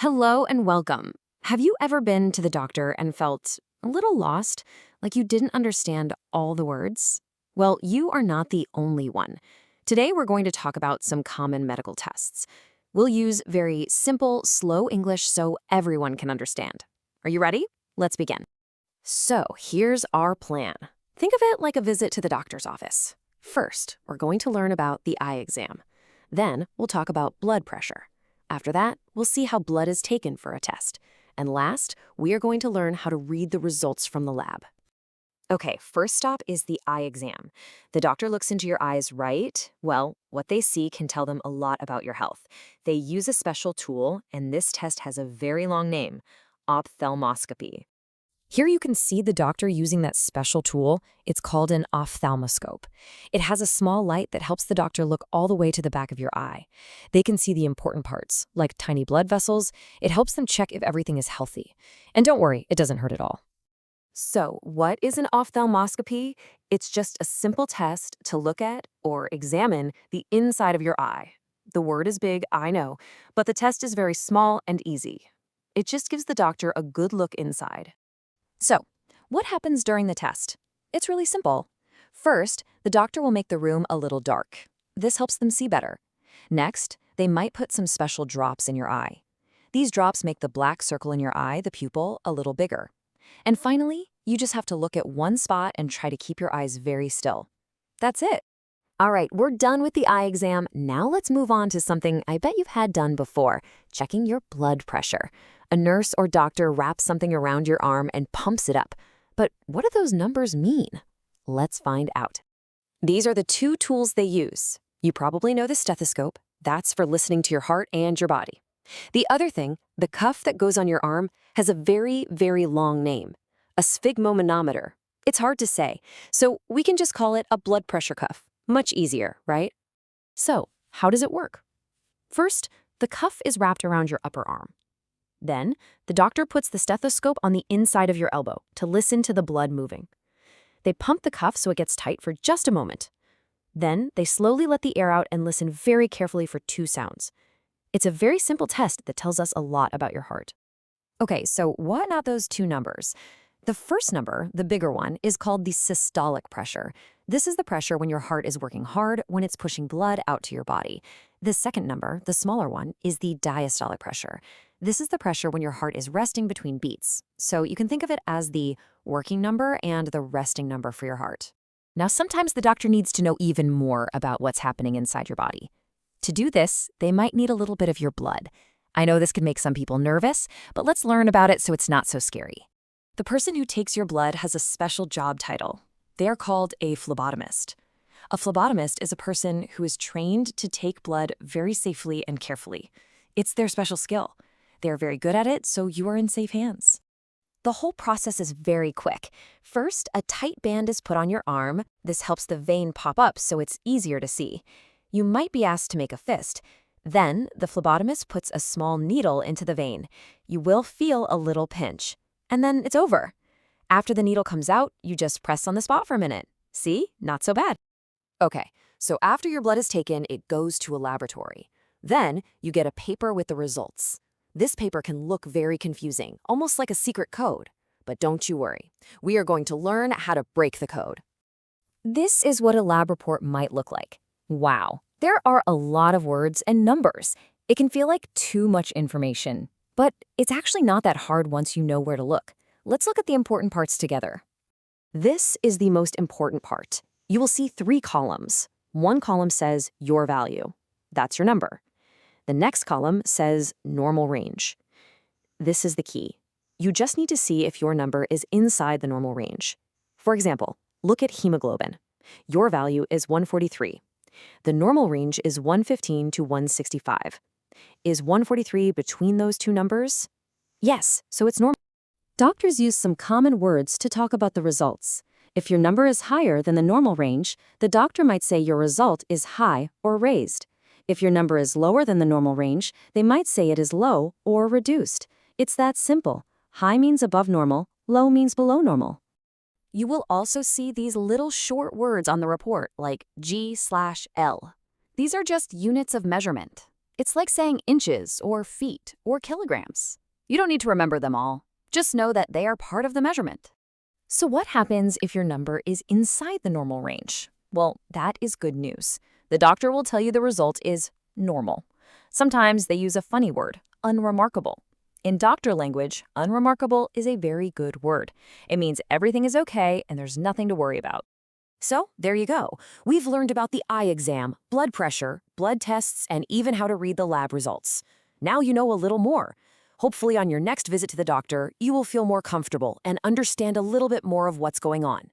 Hello and welcome. Have you ever been to the doctor and felt a little lost, like you didn't understand all the words? Well, you are not the only one. Today we're going to talk about some common medical tests. We'll use very simple, slow English so everyone can understand. Are you ready? Let's begin. So, here's our plan. Think of it like a visit to the doctor's office. First, we're going to learn about the eye exam. Then, we'll talk about blood pressure. After that, we'll see how blood is taken for a test. And last, we are going to learn how to read the results from the lab. Okay, first stop is the eye exam. The doctor looks into your eyes, right? Well, what they see can tell them a lot about your health. They use a special tool, and this test has a very long name, ophthalmoscopy. Here you can see the doctor using that special tool. It's called an ophthalmoscope. It has a small light that helps the doctor look all the way to the back of your eye. They can see the important parts, like tiny blood vessels. It helps them check if everything is healthy. And don't worry, it doesn't hurt at all. So, what is an ophthalmoscopy? It's just a simple test to look at or examine the inside of your eye. The word is big, I know, but the test is very small and easy. It just gives the doctor a good look inside. So, what happens during the test? It's really simple. First, the doctor will make the room a little dark. This helps them see better. Next, they might put some special drops in your eye. These drops make the black circle in your eye, the pupil, a little bigger. And finally, you just have to look at one spot and try to keep your eyes very still. That's it. All right, we're done with the eye exam. Now let's move on to something I bet you've had done before, checking your blood pressure. A nurse or doctor wraps something around your arm and pumps it up. But what do those numbers mean? Let's find out. These are the two tools they use. You probably know the stethoscope. That's for listening to your heart and your body. The other thing, the cuff that goes on your arm, has a very, very long name, a sphygmomanometer. It's hard to say, so we can just call it a blood pressure cuff. Much easier, right? So, how does it work? First, the cuff is wrapped around your upper arm. Then, the doctor puts the stethoscope on the inside of your elbow to listen to the blood moving. They pump the cuff so it gets tight for just a moment. Then, they slowly let the air out and listen very carefully for two sounds. It's a very simple test that tells us a lot about your heart. Okay, so what are those two numbers? The first number, the bigger one, is called the systolic pressure. This is the pressure when your heart is working hard, when it's pushing blood out to your body. The second number, the smaller one, is the diastolic pressure. This is the pressure when your heart is resting between beats. So you can think of it as the working number and the resting number for your heart. Now, sometimes the doctor needs to know even more about what's happening inside your body. To do this, they might need a little bit of your blood. I know this can make some people nervous, but let's learn about it so it's not so scary. The person who takes your blood has a special job title. They are called a phlebotomist. A phlebotomist is a person who is trained to take blood very safely and carefully. It's their special skill. They are very good at it, so you are in safe hands. The whole process is very quick. First, a tight band is put on your arm. This helps the vein pop up so it's easier to see. You might be asked to make a fist. Then, the phlebotomist puts a small needle into the vein. You will feel a little pinch. And then it's over. After the needle comes out, you just press on the spot for a minute. See? Not so bad. Okay, so after your blood is taken, it goes to a laboratory. Then, you get a paper with the results. This paper can look very confusing, almost like a secret code. But don't you worry. We are going to learn how to break the code. This is what a lab report might look like. Wow, there are a lot of words and numbers. It can feel like too much information. But it's actually not that hard once you know where to look. Let's look at the important parts together. This is the most important part. You will see three columns. One column says your value. That's your number. The next column says normal range. This is the key. You just need to see if your number is inside the normal range. For example, look at hemoglobin. Your value is 143. The normal range is 115 to 165. Is 143 between those two numbers? Yes, so it's normal. Doctors use some common words to talk about the results. If your number is higher than the normal range, the doctor might say your result is high or raised. If your number is lower than the normal range, they might say it is low or reduced. It's that simple. High means above normal, low means below normal. You will also see these little short words on the report like G/L. These are just units of measurement. It's like saying inches or feet or kilograms. You don't need to remember them all. Just know that they are part of the measurement. So what happens if your number is inside the normal range? Well, that is good news. The doctor will tell you the result is normal. Sometimes they use a funny word, unremarkable. In doctor language, unremarkable is a very good word. It means everything is okay and there's nothing to worry about. So, there you go. We've learned about the eye exam, blood pressure, blood tests, and even how to read the lab results. Now you know a little more. Hopefully on your next visit to the doctor, you will feel more comfortable and understand a little bit more of what's going on.